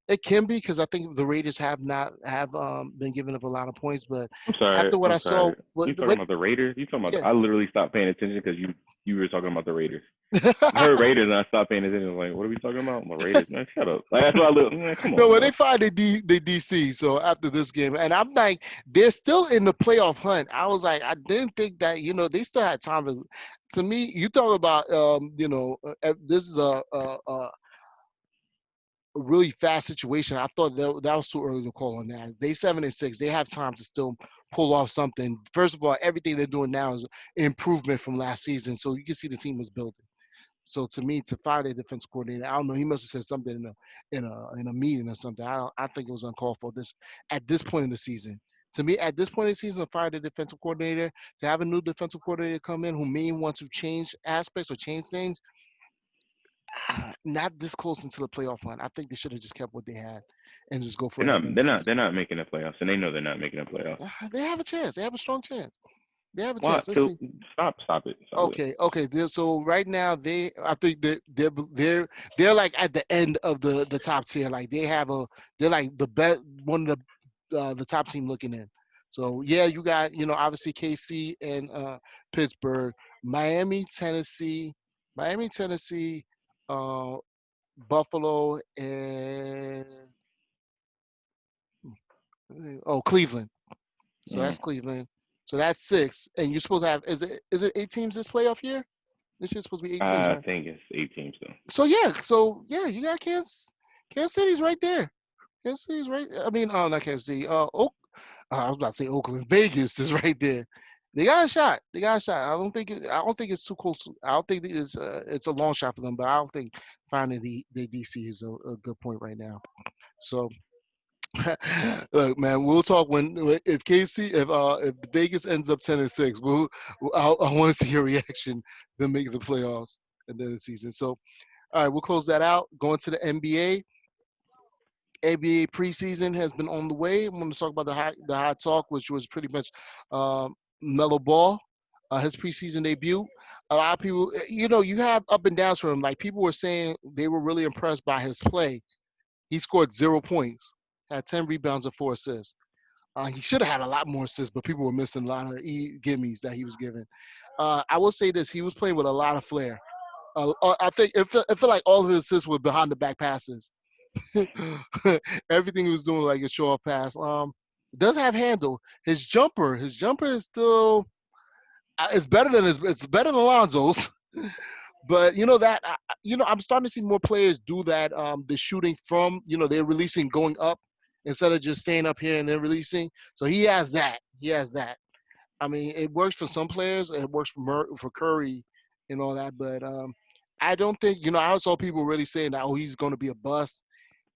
It can be because I think the Raiders have not have been giving up a lot of points, but I'm sorry. after what I'm I saw, sorry. You talking what about the Raiders? You talking about? yeah. I literally stopped paying attention because you were talking about the Raiders. I heard Raiders and I stopped paying attention. I was like, what are we talking about? Well, Raiders, man, shut up. Like that's why I look. Man, come No, on, well, bro. they fired the DC. So after this game, and I'm like, they're still in the playoff hunt. I was like, I didn't think that they still had time to. To me, you talk about this is a really fast situation. I thought that was too early to call on that. They 7-6. They have time to still pull off something. First of all, everything they're doing now is improvement from last season. So you can see the team was building. So to me, to fire their defensive coordinator, I don't know. He must have said something in a meeting or something. I think it was uncalled for this at this point in the season. To me, at this point in the season, to fire the defensive coordinator, to have a new defensive coordinator come in who may want to change aspects or change things, not this close into the playoff run. I think they should have just kept what they had and just go They're further not. down the They're not. season. They're not making the playoffs, and they know they're not making the playoffs. They have a chance. They have a strong chance. They have a What? chance. Let's Till see. stop it. Okay. So right now I think they're like at the end of the top tier. Like they're like the best, one of the top team looking in. So yeah, you got obviously KC and Pittsburgh, Miami, Tennessee, uh, Buffalo, and Cleveland. So Mm. that's Cleveland. So that's six. And you're supposed to have is it 8 teams this playoff year? This year's supposed to be 8 teams, I right? think it's 8 teams though. So yeah, you got Kansas City's right there. Kansas City's right. I mean, not Kansas City. I was about to say Oakland. Vegas is right there. They got a shot. They got a shot. I don't think it's too close. I don't think it's a long shot for them. But I don't think finding the DC is a good point right now. So look, man, we'll talk if if Vegas ends up 10-6, I want to see your reaction to make the playoffs at the end of the season. So all right, we'll close that out. Going to the NBA. NBA preseason has been on the way. I'm going to talk about the hot talk, which was pretty much Melo Ball, his preseason debut. A lot of people, you have up and downs for him. Like people were saying they were really impressed by his play. He scored 0 points, had 10 rebounds and 4 assists. He should have had a lot more assists, but people were missing a lot of gimmies that he was given. I will say this: he was playing with a lot of flair. I think it felt like all of his assists were behind the back passes. Everything he was doing like a show off pass. Does have handle. His jumper is still it's better than Lonzo's. But I'm starting to see more players do that. The shooting from they're releasing going up instead of just staying up here and then releasing. So he has that. He has that. I mean, it works for some players. It works for Curry and all that. But I don't think I saw people really saying that he's going to be a bust.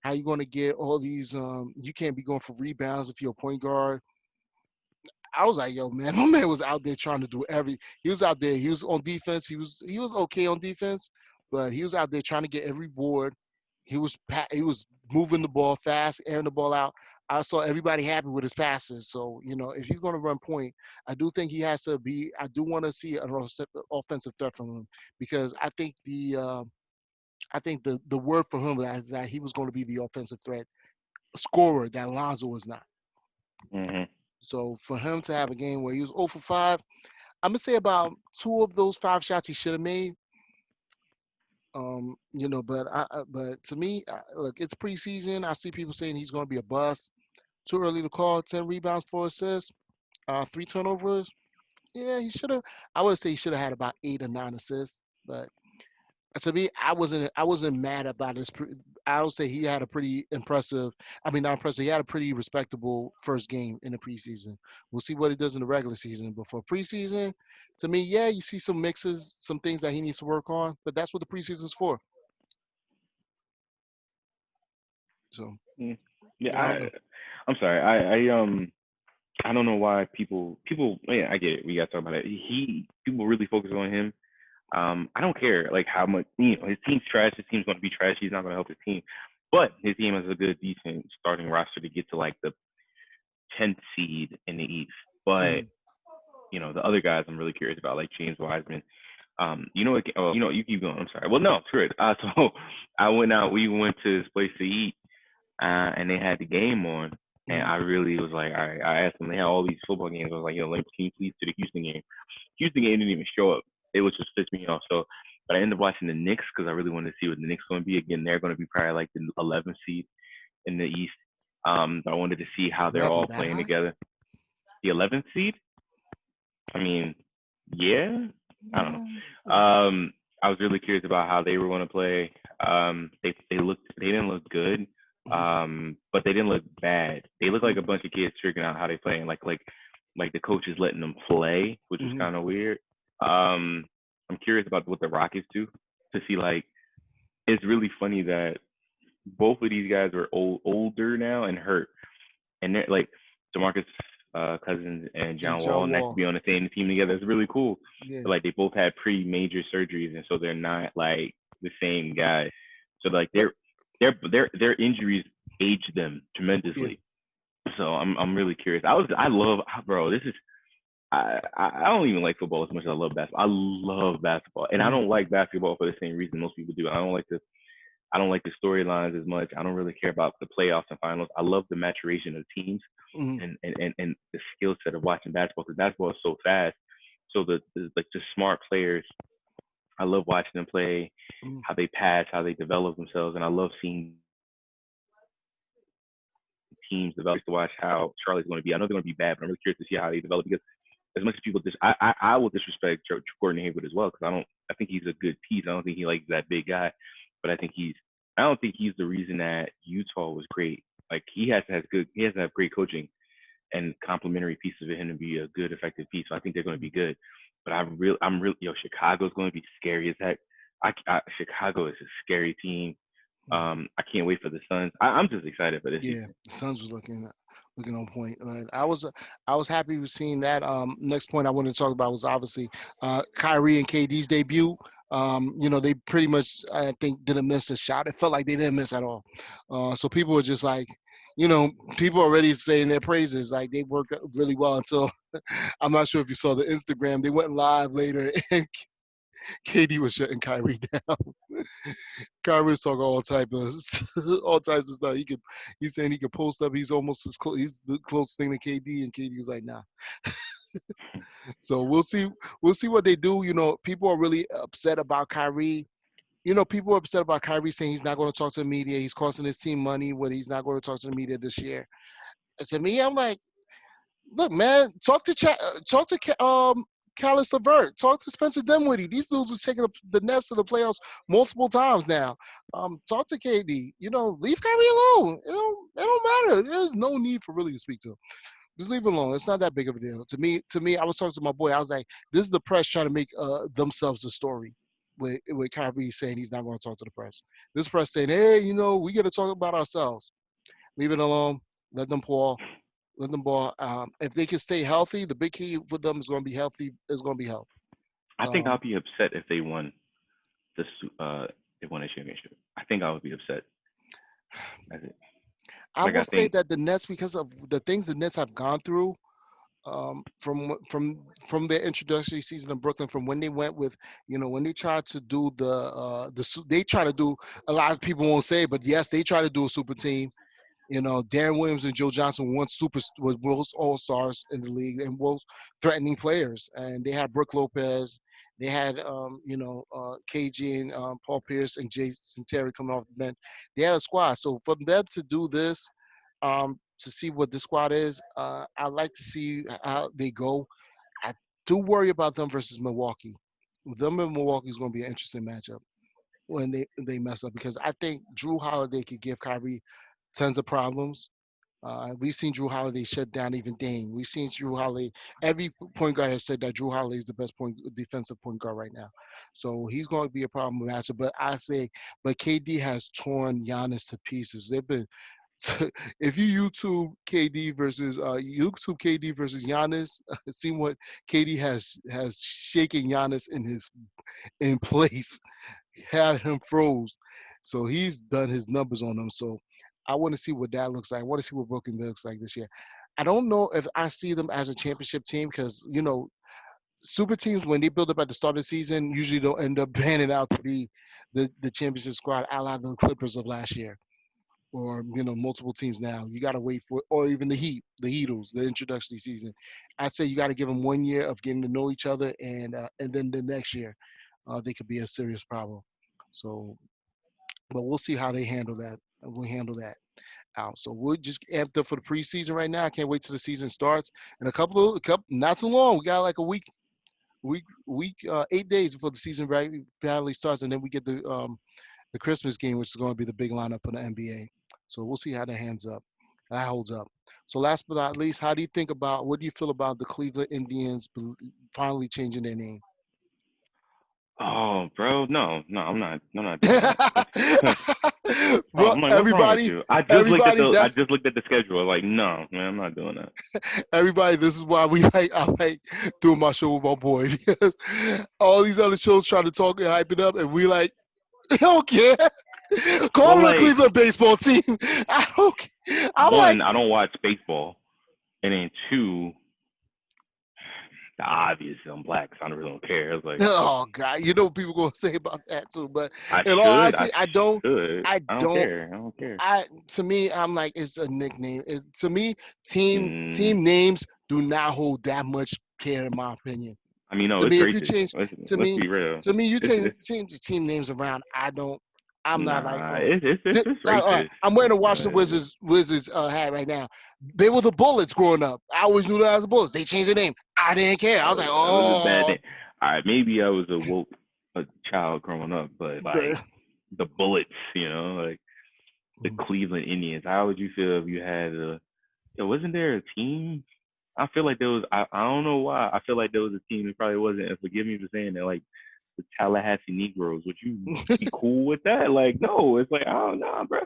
How you going to get all these? You can't be going for rebounds if you're a point guard. I was like, yo, man, my man was out there trying to do He was out there. He was on defense. He was okay on defense, but he was out there trying to get every board. He was moving the ball fast, airing the ball out. I saw everybody happy with his passes. So if he's going to run point, I do think he has to be. I do want to see an offensive threat from him because I think the word for him is that he was going to be the offensive threat scorer that Lonzo was not. Mhm. So for him to have a game where he was 0 for 5, I'm gonna say about 2 of those 5 shots he should have made. But to me, look, it's preseason. I see people saying he's going to be a bust. Too early to call. 10 rebounds, 4 assists, 3 turnovers. Yeah, he should have. I would say he should have had about 8 or 9 assists. But to me, I wasn't mad about his. I would say he had a pretty impressive. I mean, not impressive. He had a pretty respectable first game in the preseason. We'll see what he does in the regular season. But for preseason, to me, yeah, you see some mixes, some things that he needs to work on. But that's what the preseason's for. So Mm. Yeah, yeah, I don't know. I'm sorry. I don't know why people. Yeah, I get it. We got to talk about it. People really focus on him. I don't care like how much his team's trash. His team's going to be trash. He's not going to help his team, but his team has a good, decent starting roster to get to like 10th seed in the East. But Mm-hmm. the other guys I'm really curious about, like James Wiseman. You know what? Oh, you keep going. I'm sorry. Well, no, screw it. So I went out. We went to this place to eat, and they had the game on, and Mm-hmm. I really was like, all right. I asked them. They had all these football games. I was like, can you please to the Houston game? Houston game didn't even show up. It was just pissed me off. So, but I ended up watching the Knicks because I really wanted to see what the Knicks going to be. Again, they're going to be probably like the 11th seed in the East. But I wanted to see how they're 11 all that playing high? together. The 11th seed. I mean, yeah. I don't Mm-hmm. know. I was really curious about how they were going to play. They didn't look good, but they didn't look bad. They look like a bunch of kids figuring out how they play, and like the coach is letting them play, which is Mm-hmm. kind of weird. Um, I'm curious about what the Rockets do to see. Like, it's really funny that both of these guys are older now and hurt, and they're like Demarcus Cousins and And John Wall John nice to Wall. be on the same team together. It's really cool. Yeah. But like they both had pretty major surgeries, and so they're not like the same guy. So like But their injuries age them yeah. tremendously. So I'm really curious. I love bro. This is I don't even like football as much as I love basketball. I love basketball, and I Mm-hmm. don't like basketball for the same reason most people do. I don't like the storylines as much. I don't really care about the playoffs and finals. I love the maturation of teams Mm-hmm. and the skill set of watching basketball because basketball is so fast. So the smart players, I love watching them play, Mm-hmm. how they pass, how they develop themselves, and I love seeing teams develop to watch how Charlotte's going to be. I know they're going to be bad, but I'm really curious to see how they develop because as much as people I will disrespect Gordon Hayward as well because I think he's a good piece. I don't think he likes that big guy, but I don't think he's the reason that Utah was great. Like he has to have great coaching and complementary pieces of him to be a good effective piece. So I think they're going to be good. But I'm really Chicago's going to be scary as heck. Chicago is a scary team. Mm-hmm. I can't wait for the Suns. I'm just excited for this Yeah, season. the Suns was looking on point. I was happy with seeing that. Next point I wanted to talk about was obviously Kyrie and KD's debut. They pretty much I think didn't miss a shot. It felt like they didn't miss at all. So people were just like, people already saying their praises. Like they worked really well until I'm not sure if you saw the Instagram. They went live later and KD was shutting Kyrie down. Kyrie was talking all type of all types of stuff. He's saying he could post up. He's almost as close. He's the closest thing to KD, and KD was like, nah. So we'll see. We'll see what they do. People are really upset about Kyrie. People are upset about Kyrie saying he's not going to talk to the media. He's costing his team money when he's not going to talk to the media this year. And to me, I'm like, look, man, talk to Callis LeVert, talk to Spencer Dinwiddie. These dudes are taking the Nets to the playoffs multiple times now. Talk to KD. Leave Kyrie alone. It don't matter. There's no need for really to speak to him. Just leave him alone. It's not that big of a deal. To me, I was talking to my boy. I was like, this is the press trying to make themselves a story. With Kyrie saying he's not going to talk to the press. This press saying, hey, we got to talk about ourselves. Leave it alone. Let them pour. Let them ball. If they can stay healthy, the big key for them is going to be healthy. Is going to be health. I think I'll Um, be upset if the they won a championship. I think I would be upset. That's it. I Like will I say think that the Nets, because of the things the Nets have gone through, from their introductory season in Brooklyn, from when they went with, when they tried to do they try to do, a lot of people won't say, but yes, they try to do a super team. Darren Williams and Joe Johnson was both all stars in the league and both threatening players. And they had Brooke Lopez, they had KG and Paul Pierce and Jason Terry coming off the bench. They had a squad. So for them to do this, to see what the squad is, I like to see how they go. I do worry about them versus Milwaukee. Them and Milwaukee is going to be an interesting matchup when they mess up, because I think Drew Holiday could give Kyrie tons of problems. We've seen Drew Holiday shut down even Dame. We've seen Drew Holiday. Every point guard has said that Drew Holiday is the best defensive point guard right now. So he's going to be a problem matchup. But KD has torn Giannis to pieces. They've been. If you YouTube KD versus Giannis, see what KD has shaken Giannis in place, had him froze. So he's done his numbers on them. So I want to see what that looks like. I want to see what Brooklyn looks like this year. I don't know if I see them as a championship team because super teams when they build up at the start of the season usually don't end up panning out to be the championship squad, a la the Clippers of last year, or multiple teams now. You got to wait for, or even the Heat, the Heatles, the introductory season. I'd say you got to give them 1 year of getting to know each other, and then the next year, they could be a serious problem. So, but we'll see how they handle that. We'll handle that out. So we're just amped up for the preseason right now. I can't wait till the season starts. And a couple, not so long. We got like a week, 8 days before the season finally starts, and then we get the Christmas game, which is going to be the big lineup for the NBA. So we'll see how that holds up. So last but not least, what do you feel about the Cleveland Indians finally changing their name? Oh, bro, no, no, I'm not doing that. Oh, Bro, I'm like, what's wrong with everybody, you? everybody, I that's just looked at the schedule. Like, no, man, I'm not doing that. everybody. This is why I like doing my show with my boy because all these other shows try to talk and hype it up, and we like, I don't care. Call Well, it the like, Cleveland baseball team. I don't. I'm like, one, I don't watch baseball, and then two, the obvious, I'm black, so I really don't care. I was like, oh God, you know what people gonna say about that too. But I in all should, I honesty, I don't. should. I I don't don't. care. I don't care. To me, I'm like, it's a nickname. To me, Mm, team names do not hold that much care, in my opinion. I mean, no, To it's me, if you racist. change, to Let's me, be real. you It's change the team names around. I don't. I'm not like, nah, oh, it's racist. I'm wearing a Washington Uh, Wizards hat right now. They were the Bullets growing up. I always knew that as the Bullets. They changed their name. I didn't care. I was like, It was a bad oh, thing. All right, maybe I was a child growing up, but like the Bullets, like the Cleveland Indians. How would you feel if you had wasn't there a team? I feel like there was. I don't know why. I feel like there was a team. It probably wasn't. And forgive me for saying that. Like the Tallahassee Negroes. Would you be cool with that? Like, no. It's like, oh no, bro.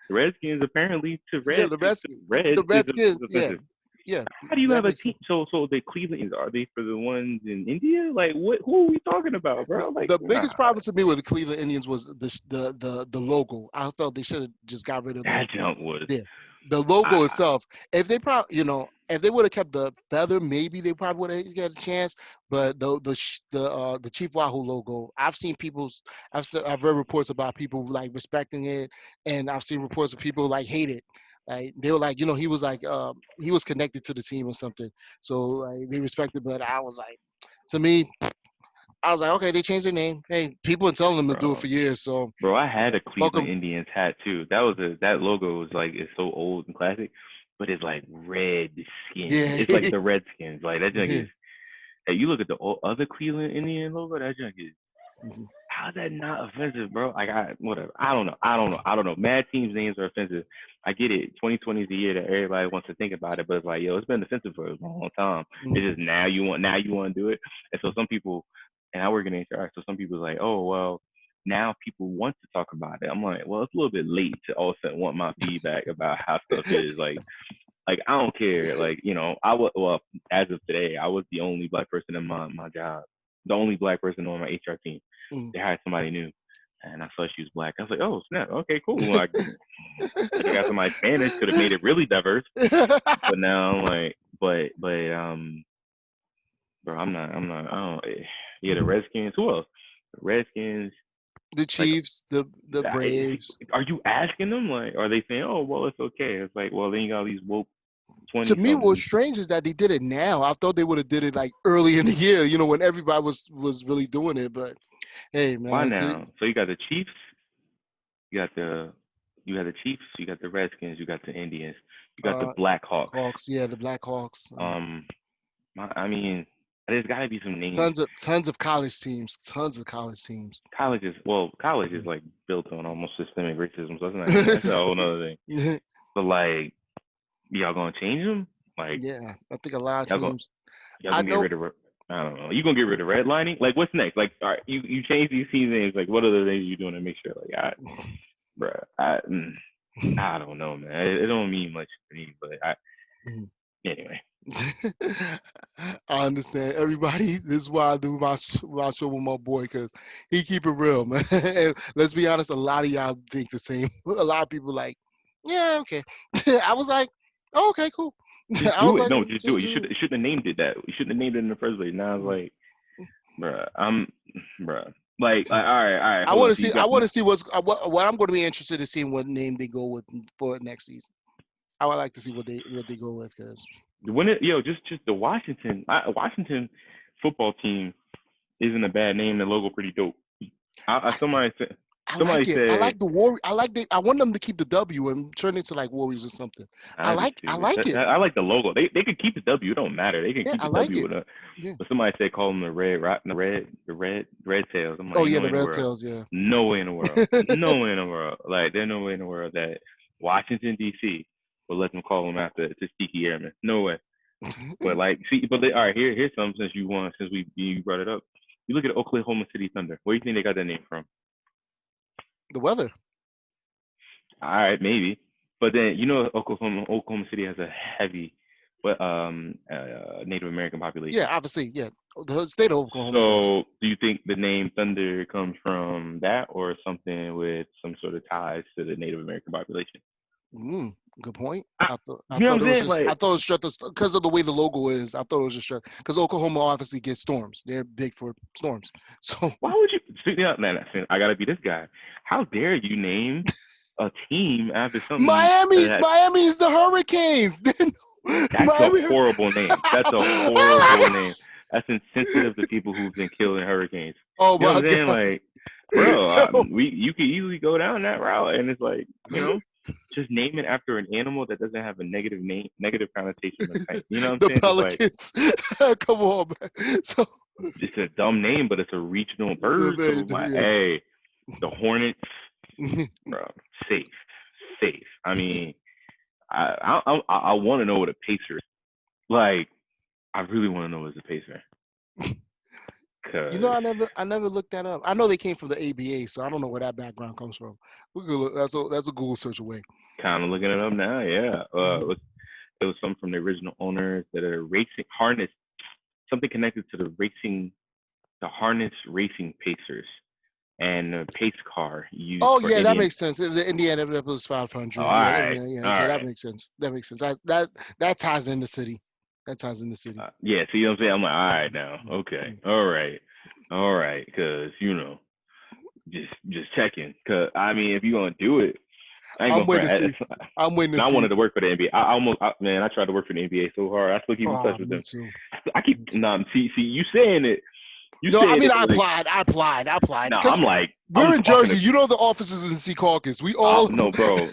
The Redskins apparently to yeah, Reds the Reds is Redskins, yeah, offensive. yeah, How do you that have a makes team? sense. So the Cleveland are they for the ones in India? Like what? Who are we talking about, The, bro? Like the nah, biggest problem to me with the Cleveland Indians was the logo. I felt they should have just got rid of that junk was. the the logo I, itself. If they probably, if they would have kept the feather, maybe they probably would have got a chance. But the Chief Wahoo logo, I've read reports about people like respecting it, and I've seen reports of people like hate it. Like they were like, he was like, he was connected to the team or something, so like they respected. But I was like, to me, I was like, okay, they changed their name. Hey, people are telling them to do it bro. for years, so Bro, I had a Cleveland welcome. Indians hat too. That logo was like it's so old and classic, but it's like red skin. Yeah. It's like the Redskins. Like that junk is. Hey, you look at the other Cleveland Indian logo. That junk is. How's that not offensive, bro? Like whatever. I don't know. I don't know. Mad teams names are offensive. I get it. 2020 is the year that everybody wants to think about it, but it's like, yo, it's been offensive for a long time. It's just now you want to do it. And so some people, and I work in HR, so some people like, oh well, now people want to talk about it. I'm like, well, it's a little bit late to also want my feedback about how stuff is. Like I don't care. Like I was well as of today, I was the only black person in my job, the only black person on my HR team. They hired somebody new, and I saw she was black. I was like, oh snap, okay, cool. Like I could have got somebody Spanish, could have made it really diverse. But now I'm like, bro, I don't. Yeah, the Redskins. Who else? The Redskins. The Like, Chiefs, the Braves. are you asking them? Like, are they saying, oh well, it's okay? It's like, well, then you got these woke To 20 me, what's somethings. strange is that they did it now. I thought they would have did it like early in the year, when everybody was really doing it. But hey, Why man, now? So you got the Chiefs, you got the you got the Chiefs, you got the Redskins, you got the Indians, you got the uh, Blackhawks. Hawks, yeah, the Black Hawks. Um, I mean, there's got to be some names. Tons of college teams, tons of college teams. College is like built on almost systemic racism, so that's a whole other thing. But like, y'all gonna change them? Like, Yeah, I think a lot of y'all gonna teams. y'all I gonna get know. rid of? I don't know. You gonna get rid of redlining? Like, what's next? Like, all right, you change these team names. Like, what other things you doing to make sure? Like, bruh, I don't know, man. It don't mean much to me, but anyway. I understand. Everybody, this is why I do my show with my boy, because he keep it real, man. And let's be honest, a lot of y'all think the same. A lot of people like, yeah, okay. I was like, oh, okay, cool. Just I do was it. like, No, just do just it. You do should it. shouldn't have named it that. You shouldn't have named it in the first place. Now I was like, bruh, bruh. Like, all right, hold on. So you I got want to see what I'm going to be interested in seeing what name they go with for next season. I would like to see what they go with because when it just the Washington football team isn't a bad name. The logo pretty dope. I, Somebody said I like somebody it. I said like the war. I want them to keep the W and turn it to like Warriors or something. I do I too. like it. I like the logo. They could keep the W. It don't matter. They can Yeah, keep I the like W it. with a. Yeah. But somebody said call them the red tails. I'm like, Oh ain't yeah, no way the in the Red world. Tails. Yeah. No way in the world. No way in the world. Like there's no way in the world that Washington D.C. will let them call them after Tuskegee Airmen. No way. But like, see, all right. Here's something since you brought it up. You look at Oklahoma City Thunder. Where do you think they got that name from? The weather. All right, maybe. But then Oklahoma City has a heavy, but Native American Yeah, population. obviously. Yeah, the state of Oklahoma does. So, do you think the name Thunder comes from that, or something with some sort of ties to the Native American population? Mm, good point. I, I you know thought what it I'm was saying? just I Like, thought it was just because of the way the logo is. I thought it was just because Oklahoma obviously gets storms. They're big for storms. So why would you? Speaking of, man, I gotta be this guy. How dare you name a team after something that Miami is the Hurricanes. that's a Miami. horrible name. That's a horrible name. That's insensitive to people who've been killed in hurricanes. Oh You know my what I'm saying? god. Like, bro, Yo. you could easily go down that route, and it's like, just name it after an animal that doesn't have a negative connotation. You know what I'm The saying? Just like Pelicans. Come on, man. So it's a dumb name, but it's a regional bird. So like, yeah. hey, the Hornets, bro, safe, safe. I mean, I want to know what a Pacers like. I really want to know what's a Pacer. You know, Cause I never looked that up. I know they came from the ABA, so I don't know where that background comes from. We could look, that's a Google search away. kind of looking it up now, yeah. It was something from the original owners that are racing harness, something connected to the harness racing Pacers and the pace car used Oh for yeah, that Indian. makes sense. The Indiana was Oh, 500. all Yeah, right, yeah. all So that right. makes sense. That makes sense. That ties in the city. That ties in the city. Yeah, see what I'm saying? I'm like, all right now, okay, all right, cause just checking. Cause I mean, if you're gonna do it, I ain't I'm gonna waiting to front. see. I'm waiting to And I see. wanted to work for the NBA. Man, I tried to work for the NBA so hard. I still keep in touch Oh, with me them. too. I keep nah. See, you saying it. You No, I saying mean it like I applied nah. because I'm we're in talking to. Jersey. You know the offices in Sea Caucus. We all. No, bro.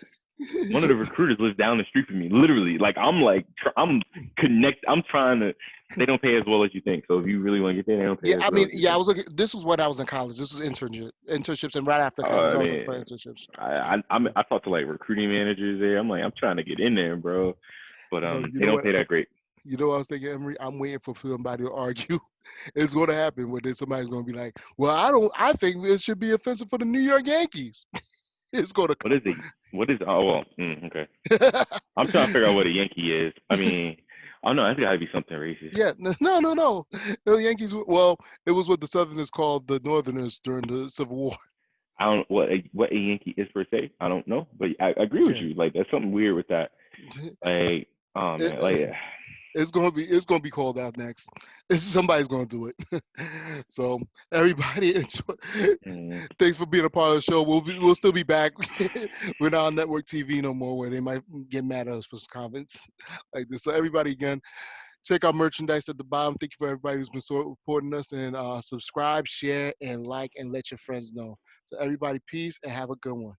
One of the recruiters lives down the street from me. Literally, I'm connect. I'm trying to. They don't pay as well as you think. So if you really want to get there, they don't pay Yeah, as I well mean, as you yeah, I think. was looking. This was when I was in college. This was internships, and right after college, I I was looking mean, for internships. I talked to like recruiting managers there. I'm like, I'm trying to get in there, bro. But No, you they know don't what? pay that great. You know what I was thinking, Emery? I'm waiting for somebody to argue. It's going to happen where then somebody's going to be like, "Well, I don't. I think this should be offensive for the New York Yankees." It's going to What is it? What is? Oh well. Okay. I'm trying to figure out what a Yankee is. I mean, I don't know. That's gotta be something racist. Yeah, no. The Yankees. Well, it was what the Southerners called the Northerners during the Civil War. I don't what a Yankee is per se. I don't know, but I agree with Yeah. you. Like, there's something weird with that. Like, oh It, man, like, yeah. it's gonna be called out next. Somebody's gonna do it. So everybody enjoy. Mm. Thanks for being a part of the show. We'll still be back. We're not on network TV no more, where they might get mad at us for comments like this. So everybody, again, check out merchandise at the bottom. Thank you for everybody who's been supporting us, and subscribe, share, and like, and let your friends know. So everybody, peace and have a good one.